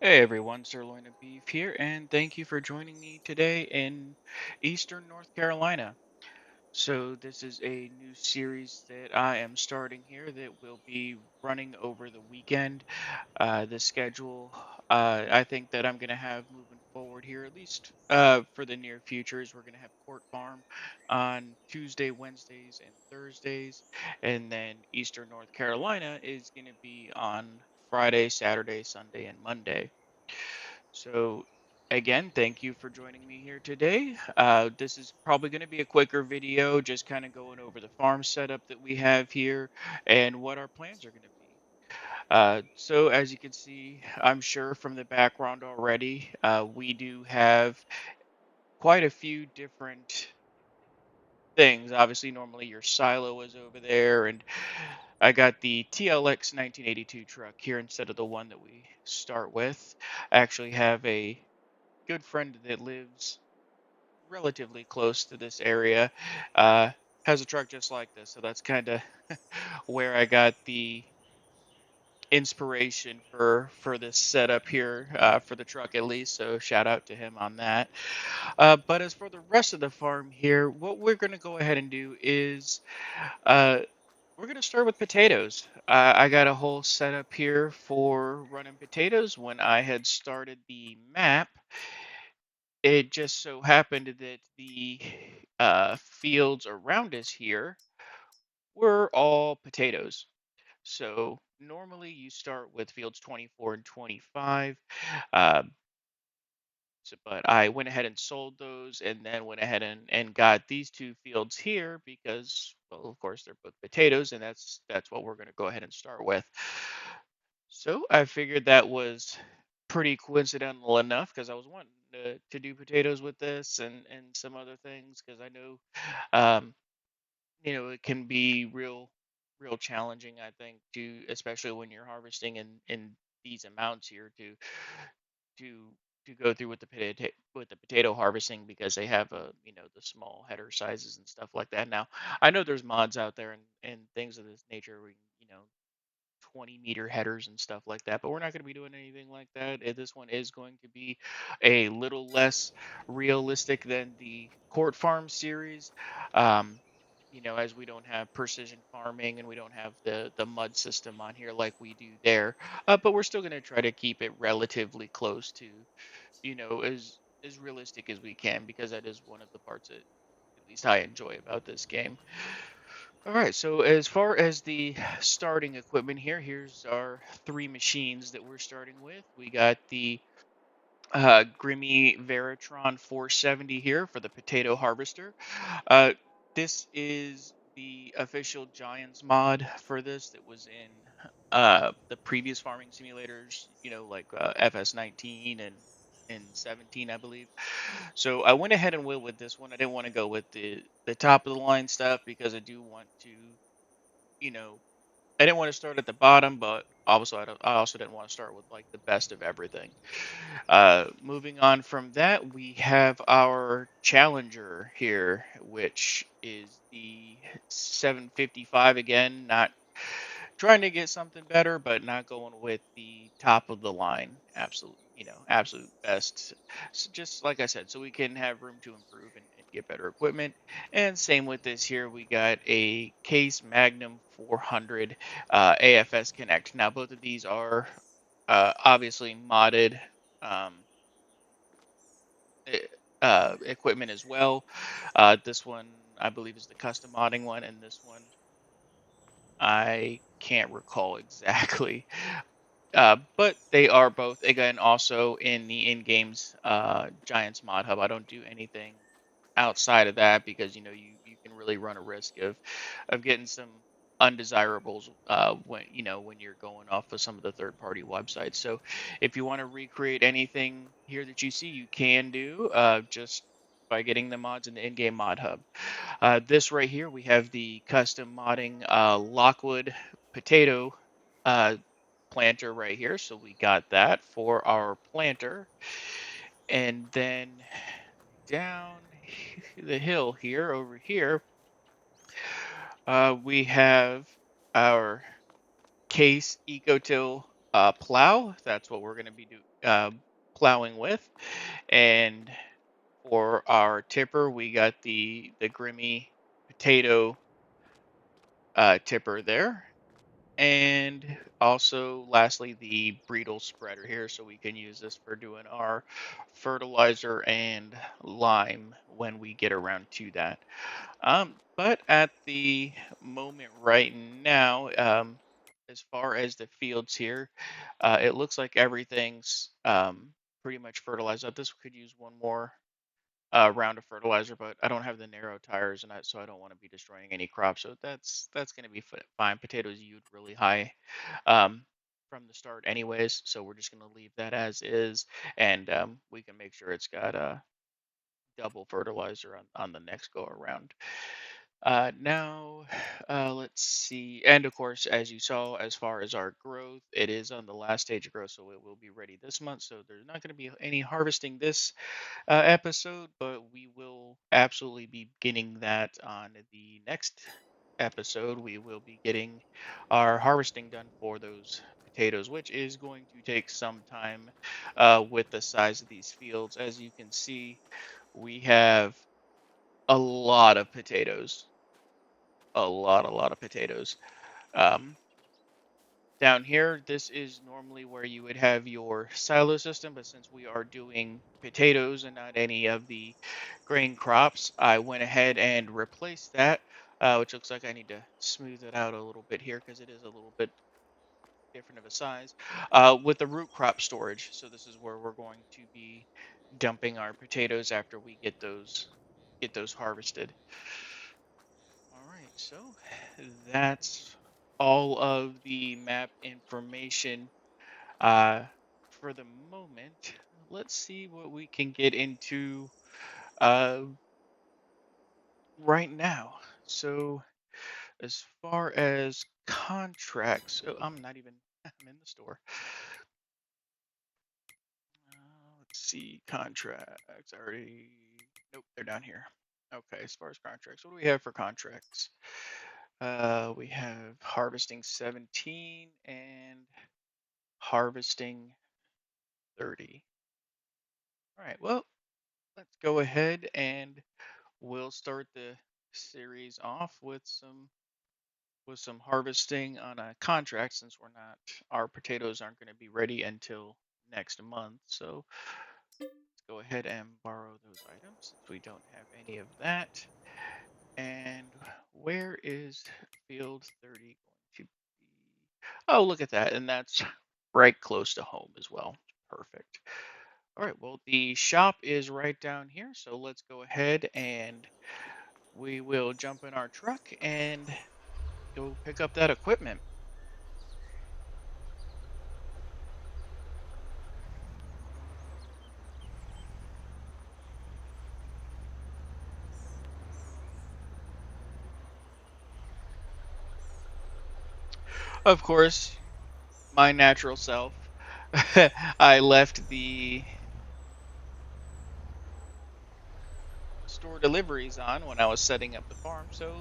Hey everyone, Sirloin of Beef here, and thank you for joining me today in Eastern North Carolina. So, this is a new series that I am starting here that will be running over the weekend. The schedule, I think that I'm going to have moving forward here, at least for the near future, is we're going to have Court Farm on Tuesday, Wednesdays, and Thursdays, and then Eastern North Carolina is going to be on Friday, Saturday, Sunday, and Monday. So, again, thank you for joining me here today. This is probably going to be a quicker video, just kind of going over the farm setup that we have here and what our plans are going to be. So, as you can see, I'm sure from the background already, we do have quite a few different things. Obviously, normally your silo is over there, and I got the TLX 1982 truck here instead of the one that we start with. I actually have a good friend that lives relatively close to this area, uh, has a truck just like this. So that's kind of where I got the inspiration for this setup here for the truck at least. So shout out to him on that. But as for the rest of the farm here, what we're going to go ahead and do is uh, we're going to start with potatoes. I got a whole setup here for running potatoes. When I had started the map, it just so happened that the fields around us here were all potatoes. So normally you start with fields 24 and 25. Uh, but I went ahead and sold those and then went ahead and got these two fields here because, well, of course, they're both potatoes, and that's what we're going to go ahead and start with. So I figured that was pretty coincidental enough because I was wanting to do potatoes with this and some other things because I know, um, it can be real challenging. I think to especially when you're harvesting in these amounts here to to go through with the potato harvesting because they have the small header sizes and stuff like that. Now I know there's mods out there and things of this nature where 20-meter headers and stuff like that, but we're not going to be doing anything like that. This one is going to be a little less realistic than the Court Farm series. Um, as we don't have precision farming and we don't have the mud system on here like we do there, but we're still going to try to keep it relatively close to, as realistic as we can because that is one of the parts that at least I enjoy about this game. All right, so as far as the starting equipment here, here's our three machines that we're starting with. We got the Grimmy Veritron 470 here for the potato harvester. Uh, this is the official Giants mod for this that was in the previous farming simulators, like FS19 and 17, I believe. So I went ahead and went with this one. I didn't want to go with the top of the line stuff because I do want to, you know, I didn't want to start at the bottom, but also I also didn't want to start with like the best of everything. Moving on from that, we have our Challenger here, which is the 755 again. Not trying to get something better, but not going with the top of the line. Absolute best. So just like I said, so we can have room to improve and get better equipment. And same with this here, we got a Case Magnum 400 AFS Connect. Now, both of these are obviously modded um, e- equipment as well. This one, I believe, is the custom modding one, and this one, I can't recall exactly. But they are both, again, also in the in-games Giants mod hub. I don't do anything outside of that because you can really run a risk of getting some undesirables when you're going off of some of the third-party websites. So if you want to recreate anything here that you see, you can do just by getting the mods in the in-game mod hub. This right here, we have the custom modding Lockwood potato uh, planter right here. So we got that for our planter. And then down the hill here, over here, we have our Case EcoTill plow. That's what we're going to be plowing with. And for our tipper, we got the Grimmy potato tipper there. And also, lastly, the Breedle spreader here, so we can use this for doing our fertilizer and lime when we get around to that. But at the moment right now, as far as the fields here, it looks like everything's pretty much fertilized up. This could use one more round of fertilizer, but I don't have the narrow tires, and so I don't want to be destroying any crops. So that's going to be fine. Potatoes yield really high um, from the start, anyways. So we're just going to leave that as is, and we can make sure it's got double fertilizer on the next go around. Now, let's see. And of course, as you saw, as far as our growth, it is on the last stage of growth, so it will be ready this month. So there's not going to be any harvesting this episode, but we will absolutely be getting that on the next episode. We will be getting our harvesting done for those potatoes, which is going to take some time with the size of these fields. As you can see, we have a lot of potatoes, a lot of potatoes. Um, Down here, this is normally where you would have your silo system, but since we are doing potatoes and not any of the grain crops, I went ahead and replaced that, which looks like I need to smooth it out a little bit here because it is a little bit different of a size, with the root crop storage. So this is where we're going to be dumping our potatoes after we get those harvested. All right, so that's all of the map information uh, for the moment. Let's see what we can get into uh, right now. So, as far as contracts, oh, I'm not even, I'm in the store. Let's see, contracts. I already, nope, they're down here. Okay, as far as contracts, what do we have for contracts? We have harvesting 17 and harvesting 30. All right, well, let's go ahead and we'll start the series off with some harvesting on a contract since our potatoes aren't going to be ready until next month. So let's go ahead and borrow those items since we don't have any of that. And where is field 30 going to be? Oh, look at that. And that's right close to home as well. Perfect. All right, well, the shop is right down here. So let's go ahead and we will jump in our truck and go pick up that equipment. Of course, my natural self. I left the store deliveries on when I was setting up the farm. So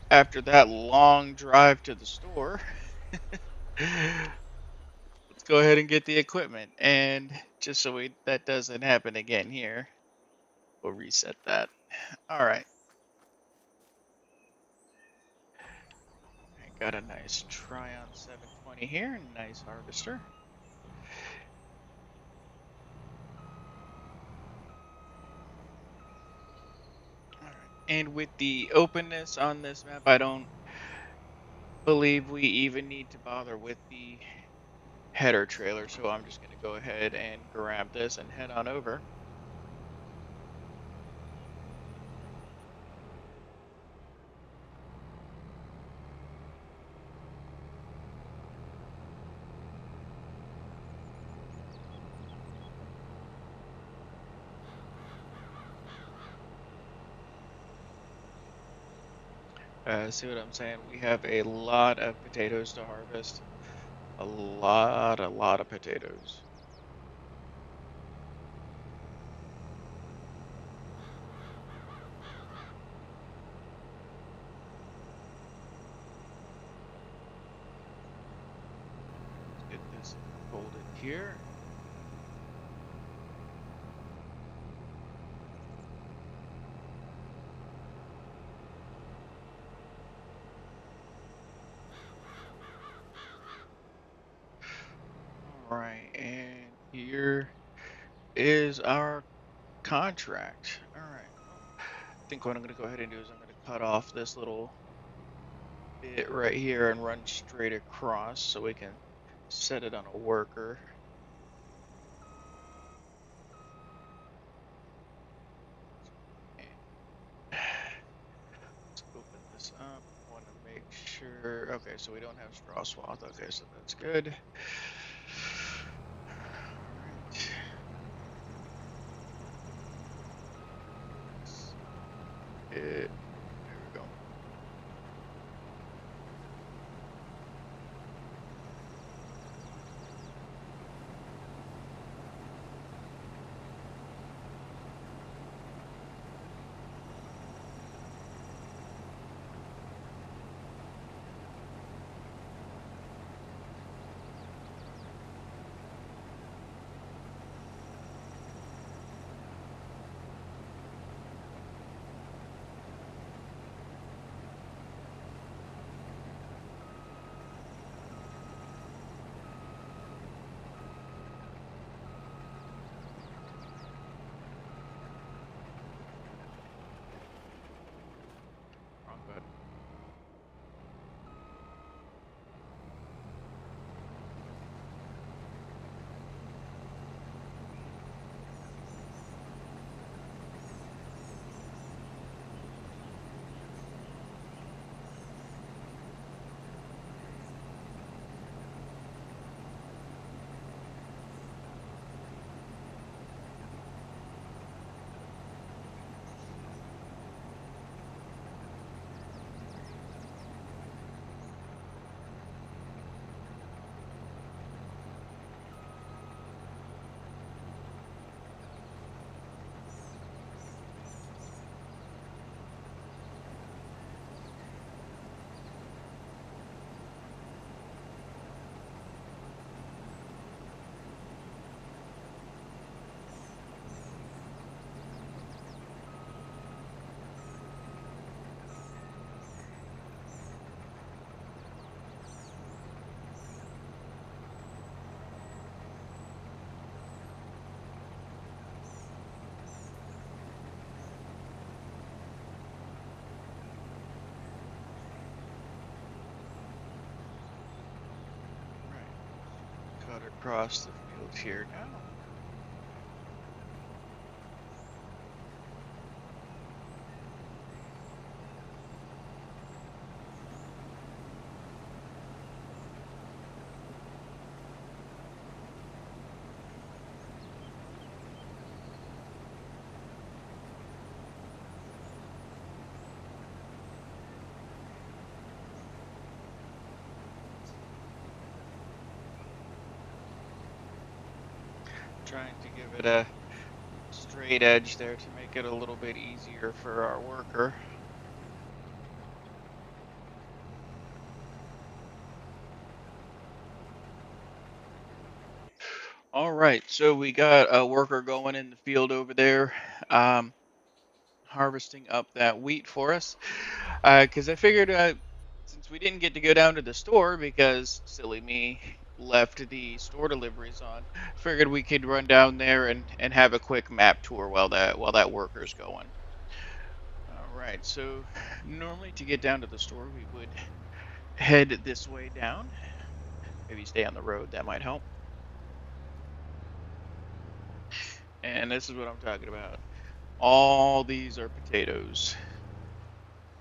after that long drive to the store, let's go ahead and get the equipment. And just so that doesn't happen again here, we'll reset that. All right. I got a nice Tryon 720 here. Nice harvester. All right. And with the openness on this map, I don't believe we even need to bother with the header trailer, so I'm just going to go ahead and grab this and head on over. See what I'm saying? We have a lot of potatoes to harvest. A lot of potatoes. here. All right, and here is our contract. All right. Well, I think what I'm going to go ahead and do is I'm going to cut off this little bit right here and run straight across so we can set it on a worker. Let's open this up. I want to make sure. Okay, so we don't have straw swath. Okay, so that's good. All right. There we go. Wrong button. Right. Cut across the field here now. Trying to give it a straight edge there to make it a little bit easier for our worker. All right, so we got a worker going in the field over there, um, harvesting up that wheat for us. Because I figured since we didn't get to go down to the store because silly me left the store deliveries on, figured we could run down there and have a quick map tour while that worker's going. All right, so normally to get down to the store, we would head this way down. Maybe stay on the road, that might help. And this is what I'm talking about. All these are potatoes.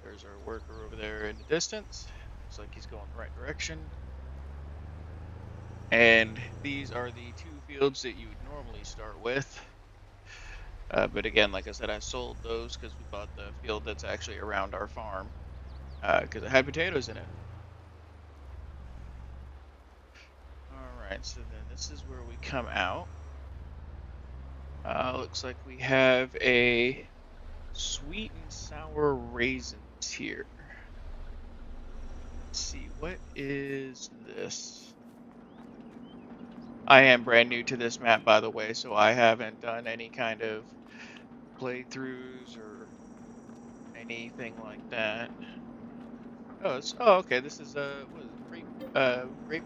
There's our worker over there in the distance. Looks like he's going the right direction. And these are the two fields that you would normally start with. But again, like I said, I sold those because we bought the field that's actually around our farm because it had potatoes in it. All right, so then this is where we come out. Looks like we have a sweet and sour raisins here. Let's see, what is this? I am brand new to this map, by the way, so I haven't done any kind of playthroughs or anything like that. Oh, okay. This is what is it?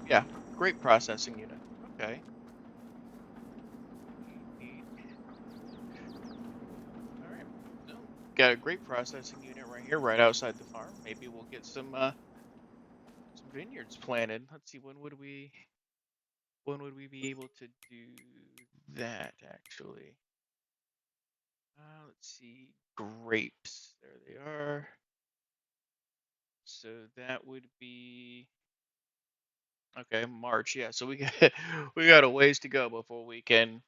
Yeah, grape processing unit. Okay. Neat, neat. All right. No, got a grape processing unit right here, right outside the farm. Maybe we'll get some vineyards planted. Let's see, when would we be able to do that actually? Let's see, grapes. There they are. So that would be okay, March. Yeah, so we got we got a ways to go before we can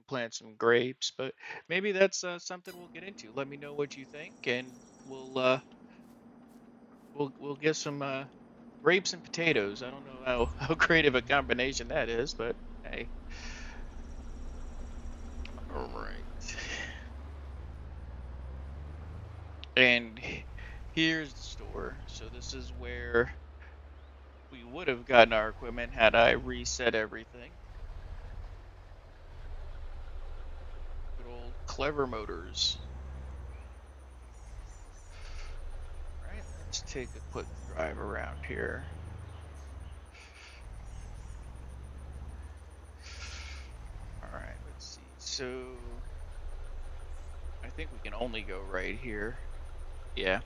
plant some grapes, but maybe that's something we'll get into. Let me know what you think, and we'll get some grapes and potatoes. I don't know how how great of a combination that is, but hey, all right. And here's the store. So this is where we would have gotten our equipment had I reset everything. Good old Clever Motors. Right, let's take a quick drive around here. All right, let's see. So I think we can only go right here. Yeah.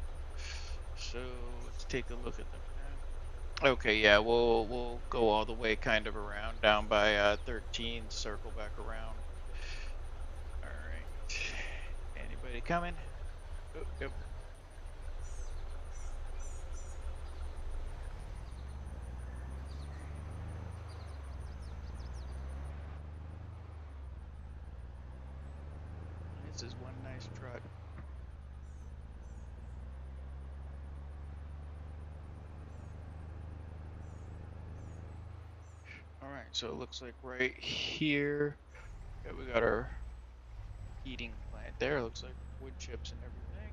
So let's take a look at the map. Okay, yeah, we'll go all the way kind of around down by 13, circle back around. All right. Anybody coming? Oh, yep. This is one nice truck. All right, so it looks like right here, yeah, we got our heating plant there. Looks like wood chips and everything.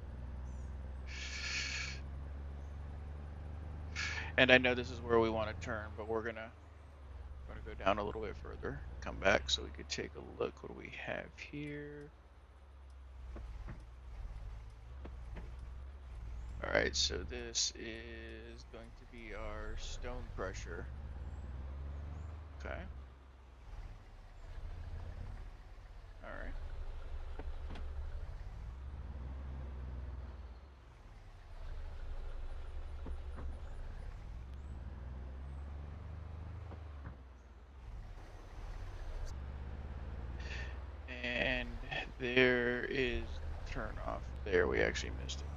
And I know this is where we want to turn, but we're gonna go down a little bit further, come back so we could take a look. What do we have here? All right, so this is going to be our stone crusher. Okay. All right. And there is the turn off. There, we actually missed it.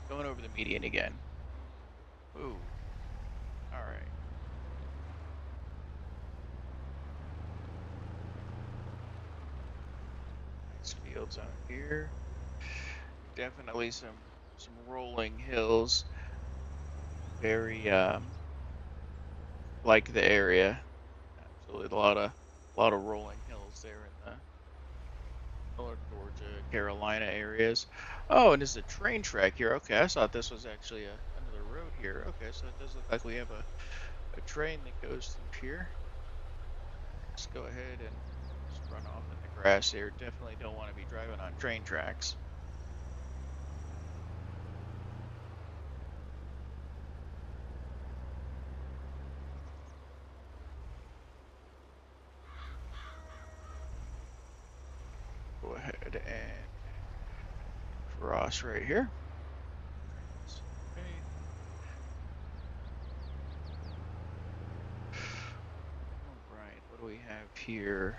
Going over the median again. Ooh. All right. Nice fields out here. Definitely some rolling hills. Very like the area. Absolutely a lot of rolling hills there in the North Georgia, Carolina areas. Oh, and there's a train track here. Okay, I thought this was actually another road here. Okay, so it does look like we have a train that goes through here. Let's go ahead and just run off in the grass here. Definitely don't want to be driving on train tracks. Go ahead and cross right here. Okay. All right, what do we have here?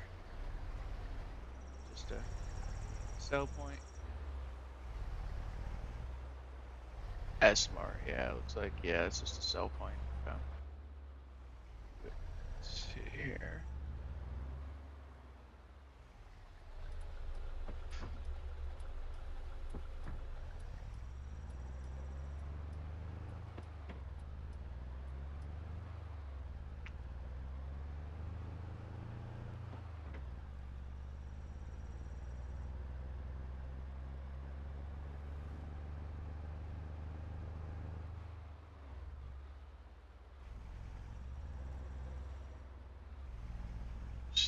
Just a sell point. S-Mart, yeah, looks like, yeah, it's just a sell point. Okay. Let's see here.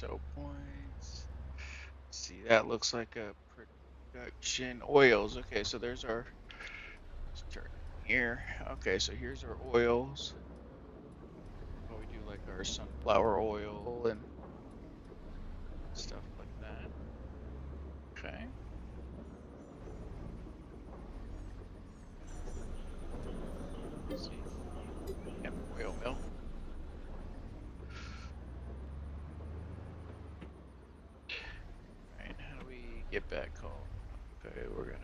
sell points. See, that looks like a production oils. Okay, so there's our, let's turn in here. Okay, so here's our oils. Oh, we do like our sunflower oil and stuff like that. Okay. Let's see. Yep, oil mill. Right, how do we get back home? Okay, we're gonna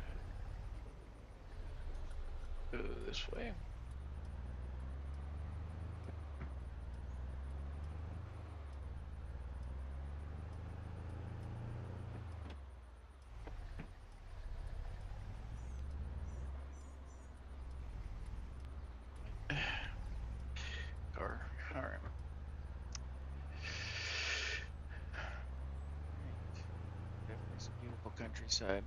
go this way. Car. All right. Definitely some beautiful countryside.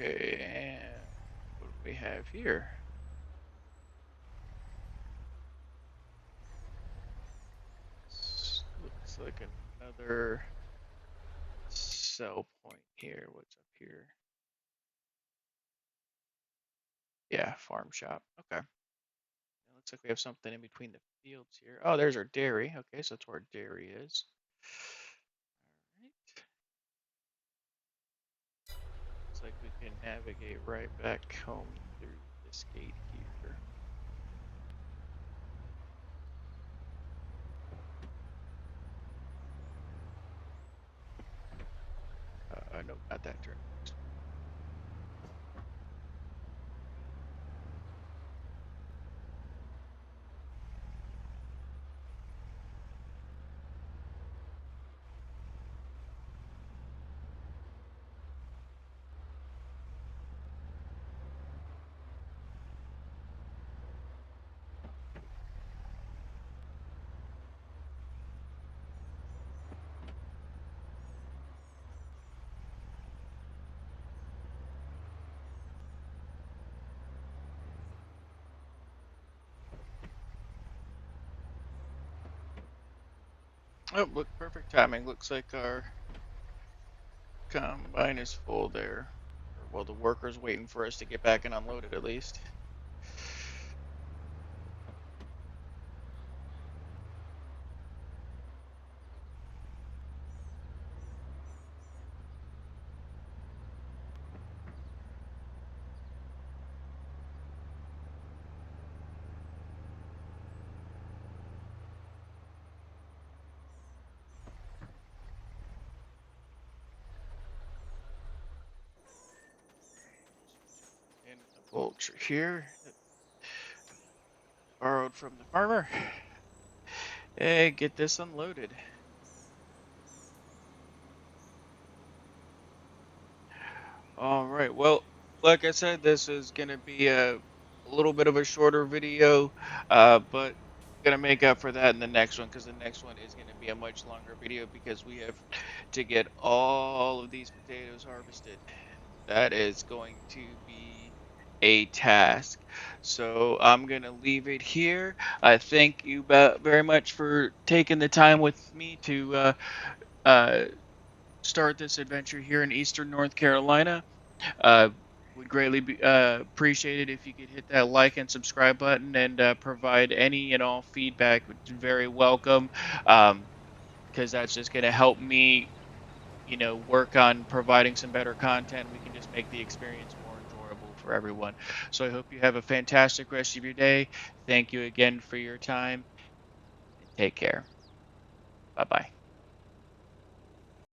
Okay, and what do we have here? Looks like another sell point here. What's up here? Yeah, farm shop. Okay. It looks like we have something in between the fields here. Oh, there's our dairy. Okay, so that's where our dairy is. All right. Looks like we can navigate right back home through this gate here. No, not that turn. Oh, look, perfect timing. Looks like our combine is full there. Well, the worker's waiting for us to get back and unload it at least. And a vulture here, borrowed from the farmer. Hey, get this unloaded. All right. Well, like I said, this is gonna be a little bit of a shorter video, but gonna make up for that in the next one because the next one is gonna be a much longer video because we have to get all of these potatoes harvested. That is going to be a task. So I'm gonna leave it here. I thank you very much for taking the time with me to uh, start this adventure here in Eastern North Carolina. Uh, would greatly be appreciate it if you could hit that like and subscribe button and provide any and all feedback, which is very welcome, because that's just going to help me, work on providing some better content. We can just make the experience more enjoyable for everyone. So I hope you have a fantastic rest of your day. Thank you again for your time, and take care. Bye bye.